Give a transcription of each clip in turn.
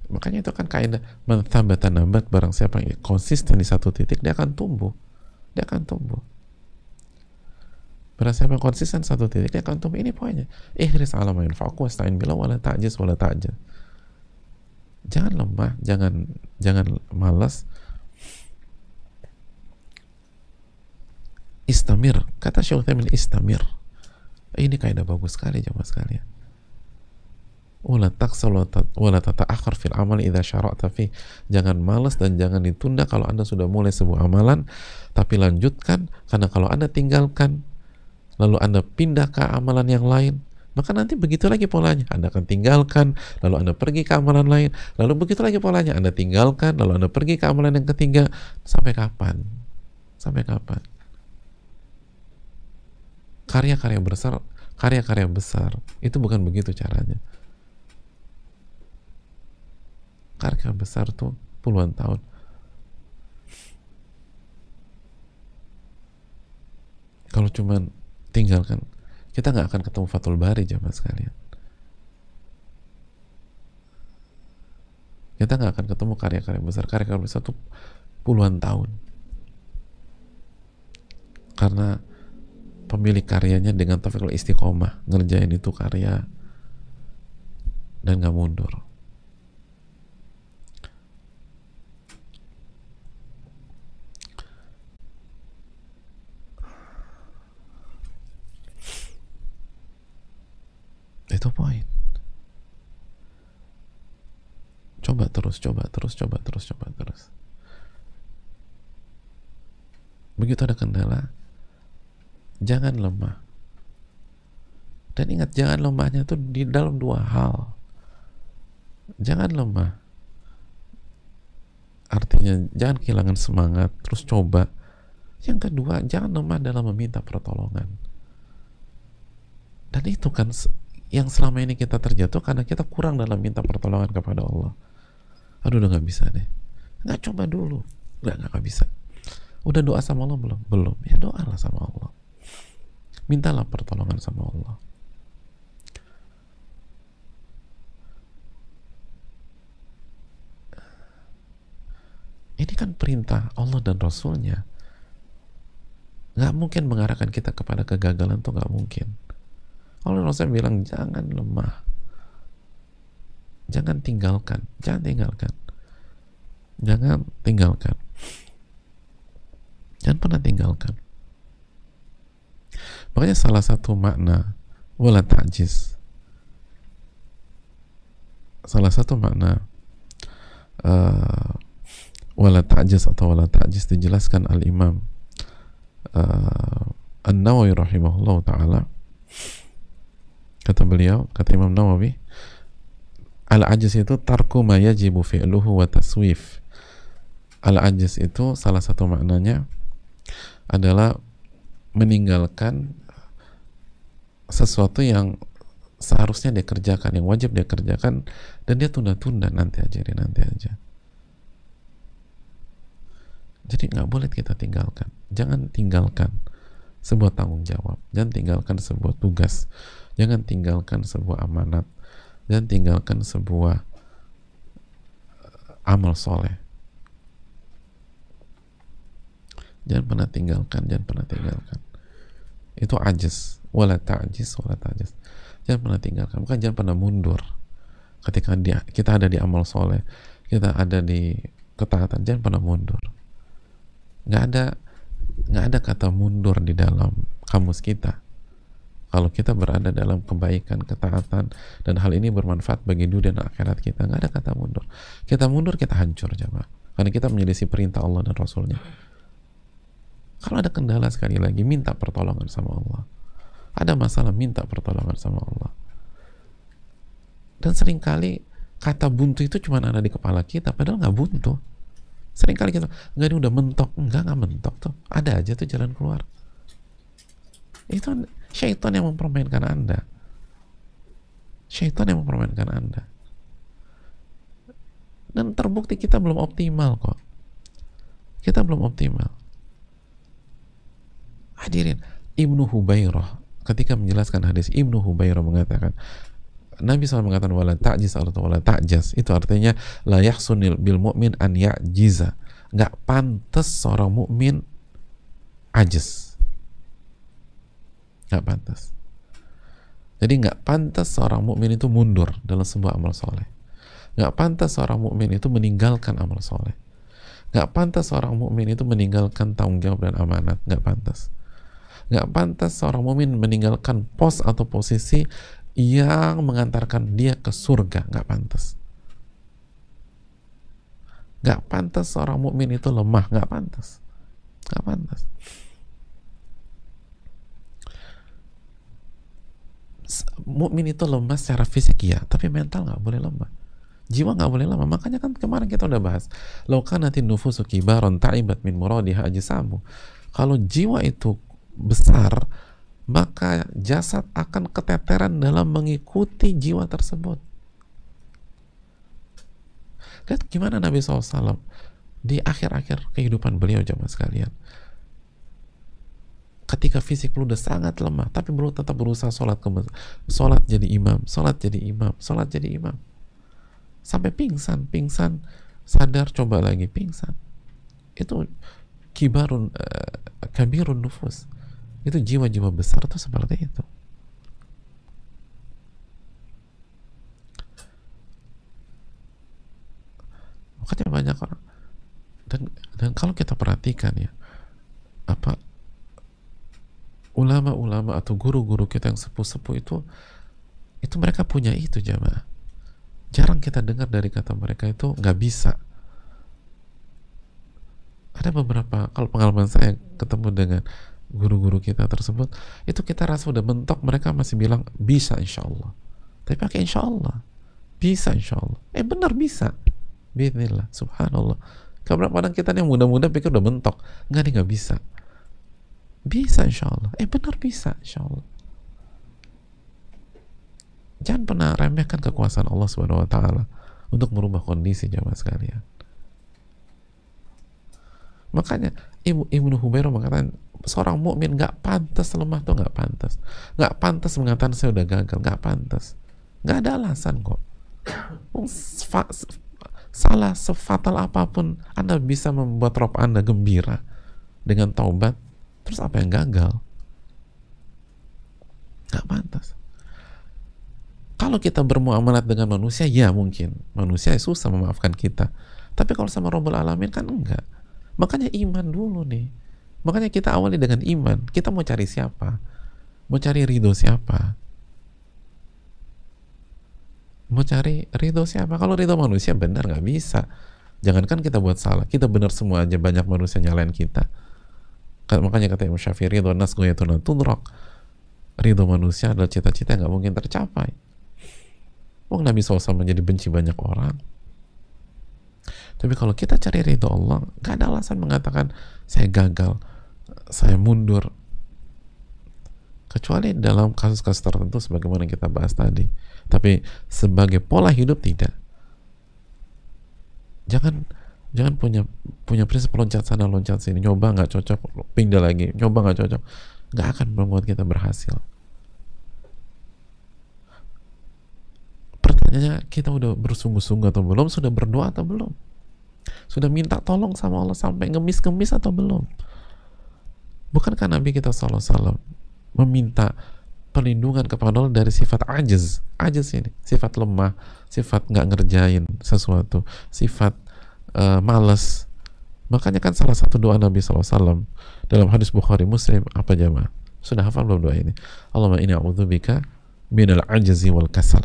Makanya itu kan kaidah man thabata nabat, barang siapa yang konsisten di satu titik dia akan tumbuh. Dia akan tumbuh. Barang siapa yang konsisten satu titik dia akan tumbuh. Ini poinnya. Ihris ala ma yanfa'uk wasta'in billah wala ta'jiz wala ta'jaz. Jangan lemah, jangan malas. Istamir, kata Syekh Utsaimin, istamir. Ini kaidah bagus sekali jemaah sekalian. Wala taksal wala tata'akhir fil amal idza syara'ta fi. Jangan malas dan jangan ditunda kalau Anda sudah mulai sebuah amalan, tapi lanjutkan, karena kalau Anda tinggalkan lalu Anda pindah ke amalan yang lain, maka nanti begitu lagi polanya. Anda akan tinggalkan, lalu Anda pergi ke amalan lain, lalu begitu lagi polanya. Anda tinggalkan, lalu Anda pergi ke amalan yang ketiga. Sampai kapan? Sampai kapan? Karya-karya besar itu bukan begitu caranya. Karya besar tuh puluhan tahun. Kalau cuman tinggalkan, kita nggak akan ketemu Fathul Bari jamaah sekalian. Kita nggak akan ketemu karya-karya besar tuh puluhan tahun. Karena pemilik karyanya dengan taufikul istiqomah ngerjain itu karya dan nggak mundur. Itu poin. Coba terus. Begitu ada kendala, jangan lemah. Dan ingat, jangan lemahnya tuh di dalam dua hal. Jangan lemah. Artinya jangan kehilangan semangat, terus coba. Yang kedua, jangan lemah dalam meminta pertolongan. Dan itu kan yang selama ini kita terjatuh karena kita kurang dalam minta pertolongan kepada Allah. Aduh, udah gak bisa deh. Nggak, coba dulu. Nggak bisa. Udah doa sama Allah belum? Belum. Ya doalah sama Allah. Mintalah pertolongan sama Allah. Ini kan perintah Allah dan Rasulnya. Nggak mungkin mengarahkan kita kepada kegagalan, tuh nggak mungkin. Allah Rasul bilang jangan lemah, jangan tinggalkan, jangan pernah tinggalkan. Makanya salah satu makna wala ta'jiz, wala ta'jiz atau wala ta'jiz dijelaskan Al-Imam An-Nawawi rahimahullah ta'ala. Kata beliau, kata Imam Nawawi, al-ajiz itu tarku ma yajibu fi'luhu wa taswif. Al-ajiz itu salah satu maknanya adalah meninggalkan sesuatu yang seharusnya dia kerjakan, yang wajib dia kerjakan, dan dia tunda-tunda, nanti aja. Jadi nggak boleh kita tinggalkan. Jangan tinggalkan sebuah tanggung jawab, jangan tinggalkan sebuah tugas, jangan tinggalkan sebuah amanat, jangan tinggalkan sebuah amal soleh. Jangan pernah tinggalkan. Itu ajiz, wala ta'jiz. Jangan pernah tinggalkan, bukan jangan pernah mundur. Ketika kita ada di amal soleh, kita ada di ketaatan, jangan pernah mundur. Nggak ada kata mundur di dalam kamus kita. Kalau kita berada dalam kebaikan, ketaatan, dan hal ini bermanfaat bagi dunia dan akhirat kita, nggak ada kata mundur. Kita mundur, kita hancur, jemaah. Karena kita menyelisih perintah Allah dan Rasulnya. Kalau ada kendala, sekali lagi, minta pertolongan sama Allah. Ada masalah, minta pertolongan sama Allah. Dan seringkali kata buntu itu cuma ada di kepala kita, padahal nggak buntu. Seringkali kita, nggak, ini udah mentok. Nggak mentok tuh. Ada aja tuh jalan keluar. Itu syaitan yang mempermainkan Anda. Dan terbukti kita belum optimal kok. Hadirin, Ibnu Hubairah ketika menjelaskan hadis, Ibnu Hubairah mengatakan, Nabi SAW mengatakan wala ta'jiz atau wala ta'jaz, itu artinya la yahsunil bil mu'min an ya'jiza, nggak pantas seorang mukmin ajiz, nggak pantas. Jadi nggak pantas seorang mukmin itu mundur dalam sebuah amal soleh, nggak pantas seorang mukmin itu meninggalkan amal soleh, nggak pantas seorang mukmin itu meninggalkan tanggung jawab dan amanat, nggak pantas. Nggak pantas seorang mukmin meninggalkan pos atau posisi yang mengantarkan dia ke surga, nggak pantas. Nggak pantas seorang mukmin itu lemah, nggak pantas, nggak pantas. Mukmin itu lemah secara fisik ya, tapi mental nggak boleh lemah, jiwa nggak boleh lemah. Makanya kan kemarin kita udah bahas, lau kanatin nufusu kibaron ta'ibat min muradiha ajsamu. Kalau jiwa itu besar, maka jasad akan keteteran dalam mengikuti jiwa tersebut. Lihat gimana Nabi SAW di akhir-akhir kehidupan beliau, jamaah sekalian, ketika fisik beliau udah sangat lemah, tapi beliau tetap berusaha sholat jadi imam, sholat jadi imam, sholat jadi imam, sampai pingsan, sadar, coba lagi, pingsan. Itu kabirun nufus. Itu jiwa-jiwa besar tuh seperti itu. Makanya banyak orang, dan kalau kita perhatikan ya, apa ulama-ulama atau guru-guru kita yang sepuh-sepuh itu mereka punya itu, jamaah. Jarang kita dengar dari kata mereka itu nggak bisa. Ada beberapa, kalau pengalaman saya ketemu dengan guru-guru kita tersebut, itu kita rasa udah mentok, mereka masih bilang bisa insya Allah, tapi pakai insya Allah, bisa insya Allah, benar bisa, bismillah, subhanallah. Kadang kita yang muda-muda pikir udah mentok, nggak nih, nggak bisa, bisa insya Allah, benar bisa insya Allah. Jangan pernah remehkan kekuasaan Allah Subhanahu Wa Taala untuk merubah kondisi, jamaah sekalian. Makanya Ibnu Hubairah mengatakan seorang mukmin nggak pantas lemah, tuh nggak pantas mengatakan saya udah gagal, nggak pantas, nggak ada alasan kok. Salah sefatal apapun Anda bisa membuat Rob Anda gembira dengan taubat, terus apa yang gagal? Nggak pantas. Kalau kita bermuamalat dengan manusia, ya mungkin manusia susah memaafkan kita, tapi kalau sama Rabbul Alamin kan enggak. Makanya iman dulu nih. Makanya kita awali dengan iman. Kita mau cari siapa? Mau cari ridho siapa? Mau cari ridho siapa? Kalau ridho manusia benar nggak bisa. Jangankan kita buat salah, kita benar semua aja banyak manusia nyalain kita. Makanya kata Imam Syafi'i, ridho nas ghayatun tudrak. Ridho manusia adalah cita-cita yang nggak mungkin tercapai. Wong Nabi SAW menjadi benci banyak orang. Tapi kalau kita cari ridho Allah, gak ada alasan mengatakan saya gagal, saya mundur, kecuali dalam kasus-kasus tertentu sebagaimana kita bahas tadi. Tapi sebagai pola hidup tidak. Jangan punya prinsip loncat sana loncat sini, nyoba nggak cocok pindah lagi, nyoba nggak cocok, nggak akan membuat kita berhasil. Pertanyaannya, kita udah bersungguh-sungguh atau belum? Sudah berdoa atau belum? Sudah minta tolong sama Allah sampai ngemis-ngemis atau belum? Bukankah Nabi kita SAW meminta perlindungan kepada Allah dari sifat ajiz ini, sifat lemah, sifat nggak ngerjain sesuatu, sifat malas. Makanya kan salah satu doa Nabi SAW dalam hadis Bukhari Muslim, apa jamaah? Sudah hafal belum doa ini? Allahumma inni a'udzubika minal ajzi wal kasal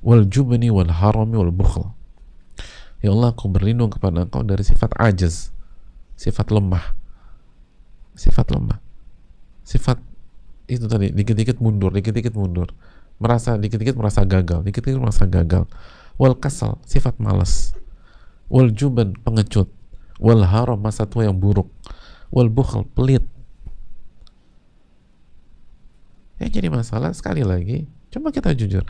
wal jubni wal harami wal bukhl. Ya Allah, aku berlindung kepada Engkau dari sifat ajiz, sifat lemah, sifat itu tadi, dikit-dikit mundur, merasa dikit-dikit merasa gagal, wal kasal, sifat malas, wal juban, pengecut, wal haram, masa tua yang buruk, wal bukhl, pelit. Yang jadi masalah, sekali lagi, coba kita jujur,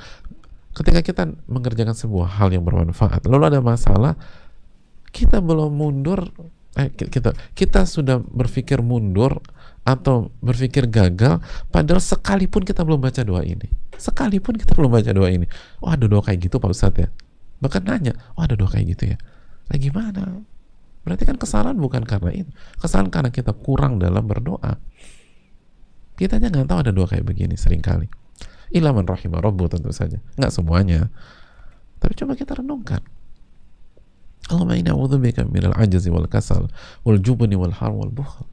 ketika kita mengerjakan sebuah hal yang bermanfaat, lalu ada masalah, kita belum mundur, kita sudah berpikir mundur atau berpikir gagal, padahal sekalipun kita belum baca doa ini, sekalipun kita belum baca doa ini, oh ada doa kayak gitu Pak Ustadz ya, bahkan nanya, oh ada doa kayak gitu ya, lagi mana? Berarti kan kesalahan bukan karena itu, kesalahan karena kita kurang dalam berdoa. Kita aja nggak tahu ada doa kayak begini seringkali. Ilaman rahimah rabbu, tentu saja nggak semuanya, tapi coba kita renungkan. Allahumma inna a'udzubika minal ajzi wal kasal wal jubni wal har wal bukhl.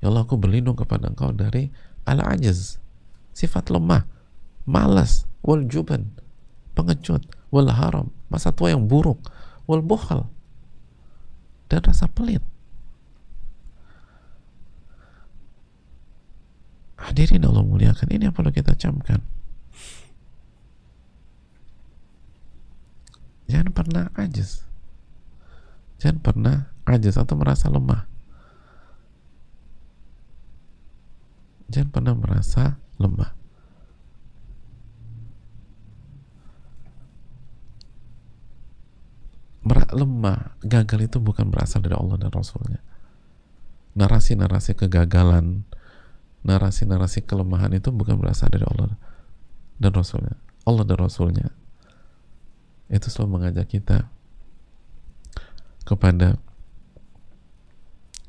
Ya Allah, aku berlindung kepada Engkau dari al-ajaz, sifat lemah, malas, wal juban, pengecut, wal haram, masa tua yang buruk, wal bukhl, dan rasa pelit. Hadirin Allah muliakan, ini yang perlu kita camkan. Jangan pernah ajaz, jangan pernah ajaz atau merasa lemah. Jangan pernah merasa lemah. Lemah, gagal itu bukan berasal dari Allah dan Rasulnya. Narasi-narasi kegagalan, narasi-narasi kelemahan itu bukan berasal dari Allah dan Rasulnya. Allah dan Rasulnya itu selalu mengajak kita kepada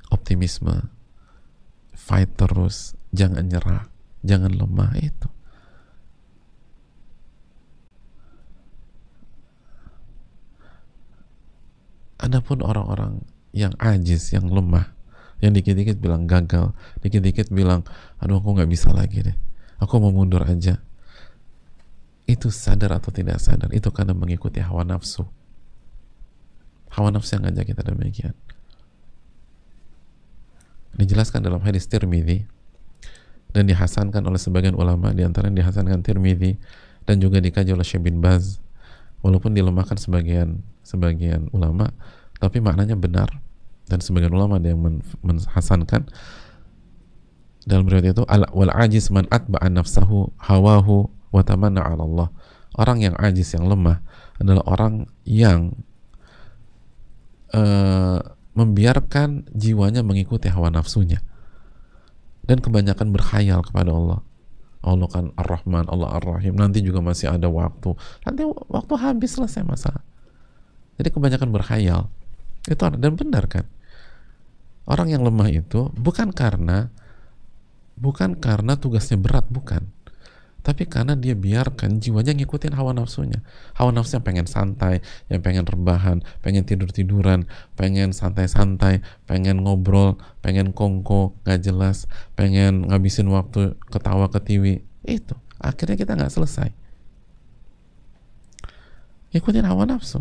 optimisme, fight terus, jangan nyerah, jangan lemah. Itu adapun orang-orang yang ajiz, yang lemah, yang dikit-dikit bilang gagal, dikit-dikit bilang aduh aku nggak bisa lagi deh, aku mau mundur aja, itu sadar atau tidak sadar, itu karena mengikuti hawa nafsu. Hawa nafsu yang ngajak kita demikian. Dijelaskan dalam hadis Tirmidzi dan dihasankan oleh sebagian ulama, di antaranya dihasankan Tirmidzi dan juga dikaji oleh Syekh bin Baz, walaupun dilemahkan sebagian ulama, tapi maknanya benar, dan sebagian ulama ada yang menghasankan. Dalam riwayat itu, wal ajiz man atba'a nafsahu hawahu wa tamanna 'ala Allah. Orang yang ajiz, yang lemah adalah orang yang membiarkan jiwanya mengikuti hawa nafsunya dan kebanyakan berkhayal kepada Allah. Allah kan Ar-Rahman, Allah Ar-Rahim, nanti juga masih ada waktu, nanti waktu habis, selesai masalah. Jadi kebanyakan berkhayal itu, dan benar kan, orang yang lemah itu bukan karena tugasnya berat, bukan, tapi karena dia biarkan jiwanya ngikutin hawa nafsunya. Hawa nafsu yang pengen santai, yang pengen rebahan, pengen tidur-tiduran, pengen santai-santai, pengen ngobrol, pengen kongko, gak jelas, pengen ngabisin waktu ketawa ketiwi. Itu akhirnya kita gak selesai. Ikutin hawa nafsu.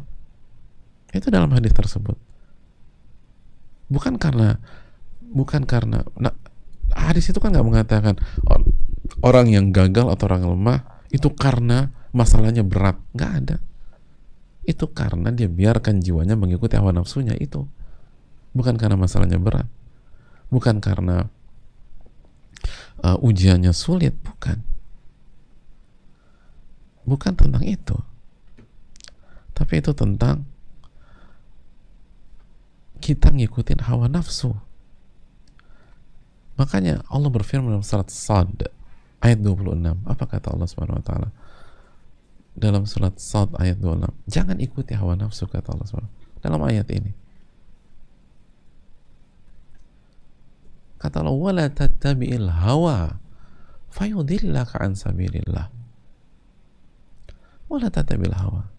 Itu dalam hadis tersebut. Bukan karena hadis itu kan gak mengatakan orang yang gagal atau orang yang lemah itu karena masalahnya berat, nggak ada. Itu karena dia biarkan jiwanya mengikuti hawa nafsunya. Itu bukan karena masalahnya berat, bukan karena ujiannya sulit, bukan tentang itu, tapi itu tentang kita ngikutin hawa nafsu. Makanya Allah berfirman dalam surat Sad ayat 26. Apa kata Allah Subhanahu wa taala? Dalam surat Sad ayat 26. Jangan ikuti hawa nafsu, kata Allah Subhanahu wa taala dalam ayat ini. Kata Allah, "Wala tattabi'il hawa fayudillaka an sabilillah." Wala tattabi'il hawa.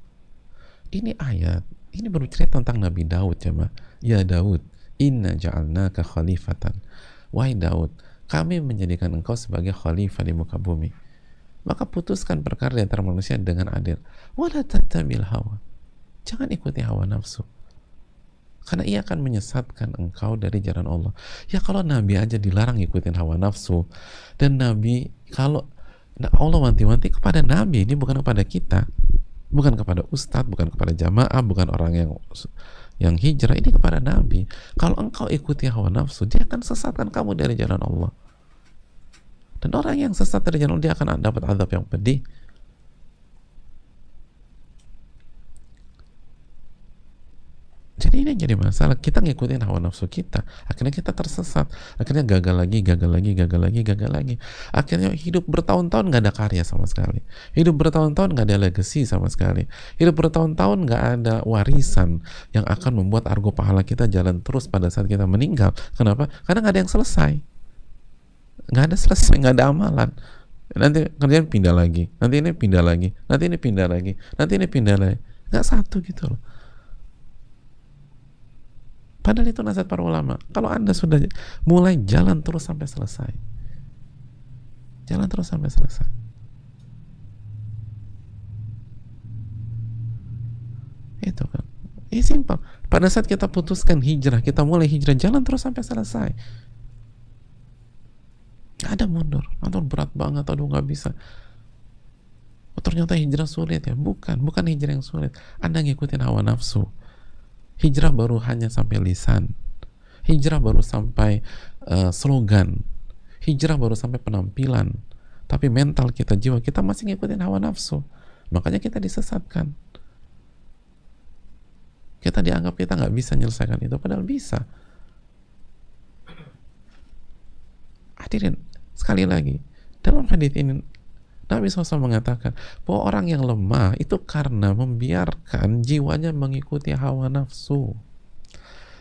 Ini ayat, ini bercerita tentang Nabi Daud, jemaah. Ya Daud, inna ja'alnaka khalifatan. Wahai Daud, kami menjadikan engkau sebagai khalifah di muka bumi, maka putuskan perkara di antara manusia dengan adil. Wala tattabil hawa. Jangan ikuti hawa nafsu, karena ia akan menyesatkan engkau dari jalan Allah. Ya kalau Nabi aja dilarang ikutin hawa nafsu, dan Nabi, kalau Allah wanti-wanti kepada Nabi, ini bukan kepada kita, bukan kepada ustadz, bukan kepada jamaah, bukan orang yang hijrah, ini kepada Nabi. Kalau engkau ikuti hawa nafsu, dia akan sesatkan kamu dari jalan Allah. Dan orang yang sesat dari jalan Allah, dia akan dapat azab yang pedih. Jadi Ini yang jadi masalah, kita ngikutin hawa nafsu kita, akhirnya kita tersesat, akhirnya gagal lagi, gagal lagi, gagal lagi, gagal lagi, akhirnya hidup bertahun-tahun nggak ada karya sama sekali, hidup bertahun-tahun nggak ada legacy sama sekali, hidup bertahun-tahun nggak ada warisan yang akan membuat argo pahala kita jalan terus pada saat kita meninggal. Kenapa? Karena nggak ada yang selesai, nggak ada selesai, nggak ada amalan. Nanti kerjaan pindah lagi, nanti ini pindah lagi, nanti ini pindah lagi, nanti ini pindah lagi, nggak satu gitu loh. Padahal itu nasihat para ulama. Kalau Anda sudah mulai, jalan terus sampai selesai. Jalan terus sampai selesai. Itu kan. Ini simpel. Pada saat kita putuskan hijrah, kita mulai hijrah, jalan terus sampai selesai. Gak ada mundur. Atau berat banget, aduh gak bisa. Oh, ternyata hijrah sulit ya. Bukan hijrah yang sulit. Anda ngikutin hawa nafsu. Hijrah baru hanya sampai lisan. Hijrah baru sampai slogan. Hijrah baru sampai penampilan. Tapi mental kita, jiwa kita masih ngikutin hawa nafsu. Makanya kita disesatkan. Kita dianggap kita nggak bisa menyelesaikan itu, padahal bisa. Hadirin, sekali lagi, dalam hadis ini Nabi SAW mengatakan bahwa orang yang lemah itu karena membiarkan jiwanya mengikuti hawa nafsu.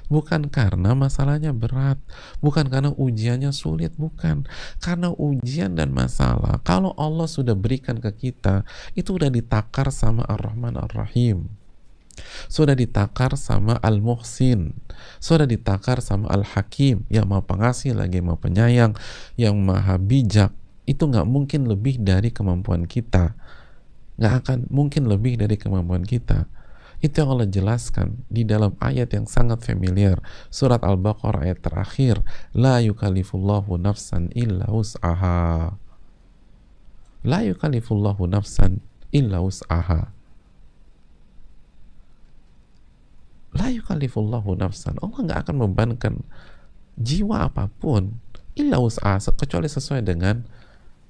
Bukan karena masalahnya berat, bukan karena ujiannya sulit, bukan. Karena ujian dan masalah, kalau Allah sudah berikan ke kita, itu udah ditakar sama Ar-Rahman Ar-Rahim. Sudah ditakar sama Al-Muhsin, sudah ditakar sama Al-Hakim, yang maha pengasih lagi maha penyayang, yang maha bijak. Itu nggak mungkin lebih dari kemampuan kita, nggak akan mungkin lebih dari kemampuan kita. Itu yang Allah jelaskan di dalam ayat yang sangat familiar, surat Al-Baqarah ayat terakhir, la yukallifullahu nafsan illa wus'aha, la yukallifullahu nafsan illa wus'aha, la yukallifullahu nafsan, Allah nggak akan membebankan jiwa apapun illa wus'aha, kecuali sesuai dengan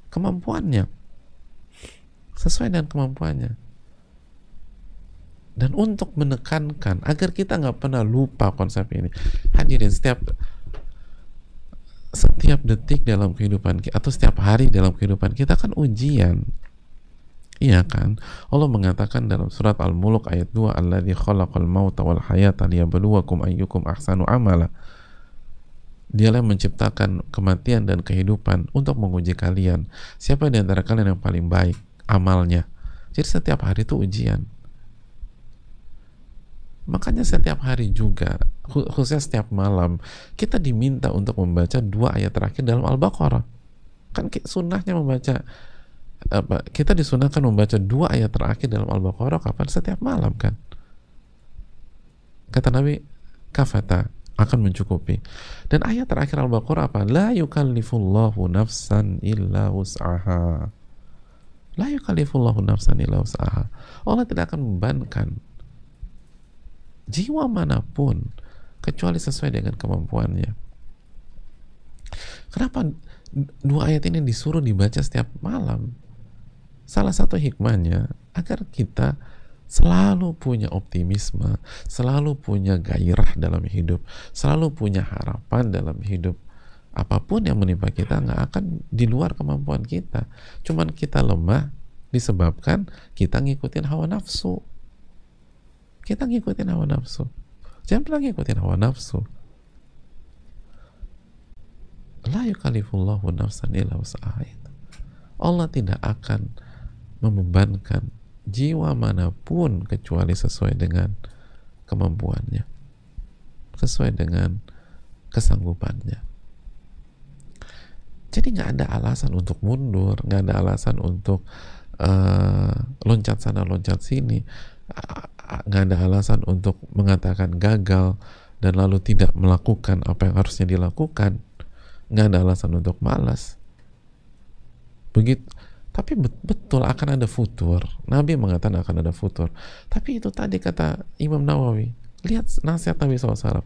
kemampuannya, sesuai dengan kemampuannya. Dan untuk menekankan agar kita nggak pernah lupa konsep ini, hadirin, setiap detik dalam kehidupan kita, atau setiap hari dalam kehidupan kita kan ujian, iya kan? Allah mengatakan dalam surat Al-Mulk ayat 2, alladzi khalaqal mauta wal hayata liyabluwakum ayyukum ahsanu amala. Dialah yang menciptakan kematian dan kehidupan untuk menguji kalian, siapa di antara kalian yang paling baik amalnya. Jadi setiap hari itu ujian. Makanya setiap hari juga, khususnya setiap malam, kita diminta untuk membaca 2 ayat terakhir dalam Al-Baqarah. Kan sunnahnya membaca, kita disunahkan membaca 2 ayat terakhir dalam Al-Baqarah kapan? Setiap malam kan. Kata Nabi, kafata, akan mencukupi. Dan ayat terakhir Al-Baqarah apa? La yukallifullahu nafsan illa wus'aha. La yukallifullahu nafsan illa wus'aha. Allah tidak akan membebankan jiwa manapun kecuali sesuai dengan kemampuannya. Kenapa 2 ayat ini disuruh dibaca setiap malam? Salah satu hikmahnya agar kita selalu punya optimisme, selalu punya gairah dalam hidup, selalu punya harapan dalam hidup. Apapun yang menimpa kita nggak akan di luar kemampuan kita. Cuman kita lemah disebabkan kita ngikutin hawa nafsu. Kita ngikutin hawa nafsu. Jangan pernah ngikutin hawa nafsu. La yukallifullahu nafsan illa wus'aha. Allah tidak akan membebankan jiwa manapun kecuali sesuai dengan kemampuannya, sesuai dengan kesanggupannya. Jadi nggak ada alasan untuk mundur, nggak ada alasan untuk loncat sana loncat sini, nggak ada alasan untuk mengatakan gagal dan lalu tidak melakukan apa yang harusnya dilakukan. Nggak ada alasan untuk malas. Begitu. Tapi betul akan ada futur. Nabi mengatakan akan ada futur. Tapi itu tadi kata Imam Nawawi. Lihat nasihat Nabi SAW.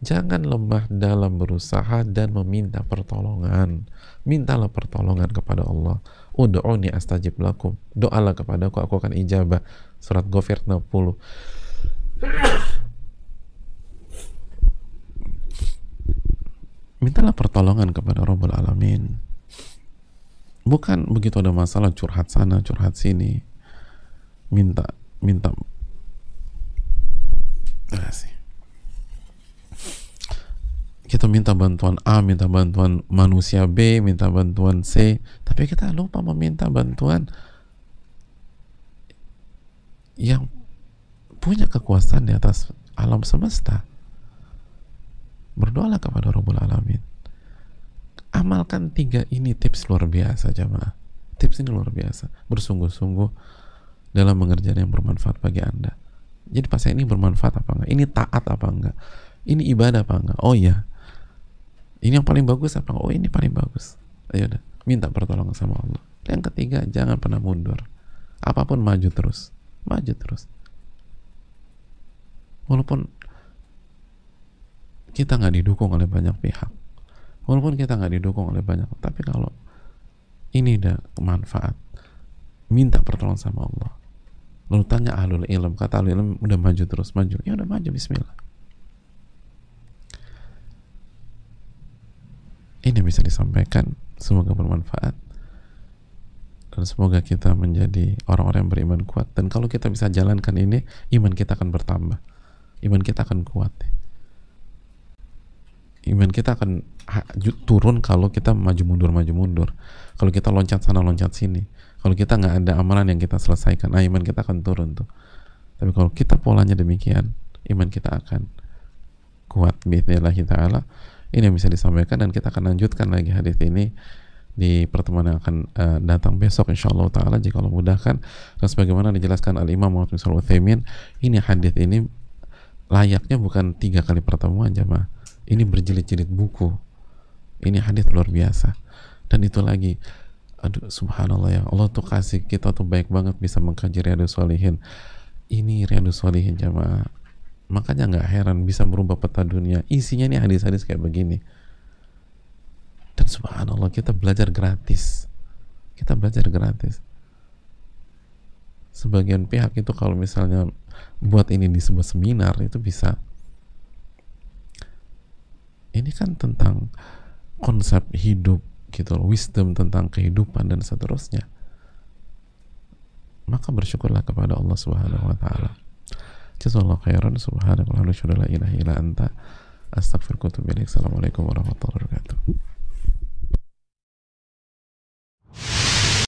Jangan lemah dalam berusaha dan meminta pertolongan. Mintalah pertolongan kepada Allah. Ud'uni astajib lakum. Doalah kepadaku, aku akan ijabah. Surat Ghafir 60. mintalah pertolongan kepada Rabbul Alamin. Bukan begitu ada masalah curhat sana curhat sini, minta minta kita minta bantuan A, minta bantuan manusia B, minta bantuan C, tapi kita lupa meminta bantuan yang punya kekuasaan di atas alam semesta. Berdoalah kepada Rabbul Alamin. Amalkan 3 ini, tips luar biasa jamaah. Tips ini luar biasa. Bersungguh-sungguh dalam mengerjakan yang bermanfaat bagi Anda. Jadi pas ini bermanfaat apa enggak? Ini taat apa enggak? Ini ibadah apa enggak? Oh iya. Ini yang paling bagus apa enggak? Oh ini paling bagus. Ayo udah, minta pertolongan sama Allah. Yang ketiga, jangan pernah mundur. Apapun maju terus. Maju terus. Walaupun kita nggak didukung oleh banyak pihak, walaupun kita nggak didukung oleh banyak, tapi kalau ini udah manfaat, minta pertolongan sama Allah. Lalu tanya ahlul ilm, kata ahlul ilm udah maju terus, maju, ya udah maju, bismillah. Ini bisa disampaikan, semoga bermanfaat dan semoga kita menjadi orang-orang yang beriman kuat. Dan kalau kita bisa jalankan ini, iman kita akan bertambah, iman kita akan kuat. Iman kita akan turun kalau kita maju mundur. Kalau kita loncat sana loncat sini, kalau kita nggak ada amalan yang kita selesaikan, iman kita akan turun tuh. Tapi kalau kita polanya demikian, iman kita akan kuat biidznillah ta'ala. Ini yang bisa disampaikan, dan kita akan lanjutkan lagi hadis ini di pertemuan yang akan datang besok insyaallah ta'ala jika Allah mudahkan. Dan sebagaimana dijelaskan Al-Imam Muhammad bin Shalih Al-Utsaimin, ini hadis ini layaknya bukan 3 kali pertemuan jamaah. Ini berjilid-jilid buku. Ini hadis luar biasa. Dan itu lagi, aduh subhanallah ya, Allah tuh kasih kita tuh baik banget bisa mengkaji Riyadhus Shalihin. Ini Riyadhus Shalihin jamaah. Makanya nggak heran bisa merubah peta dunia. Isinya nih hadis-hadis kayak begini. Dan subhanallah kita belajar gratis. Kita belajar gratis. Sebagian pihak itu kalau misalnya buat ini di sebuah seminar itu bisa. Ini kan tentang konsep hidup gitu loh, wisdom tentang kehidupan dan seterusnya. Maka bersyukurlah kepada Allah Subhanahu wa taala. Jazakallahu khairan. Subhanakallahumma wa bihamdika, la ilaha illa anta, astaghfiruka wa atubu ilaik. Assalamualaikum warahmatullahi wabarakatuh.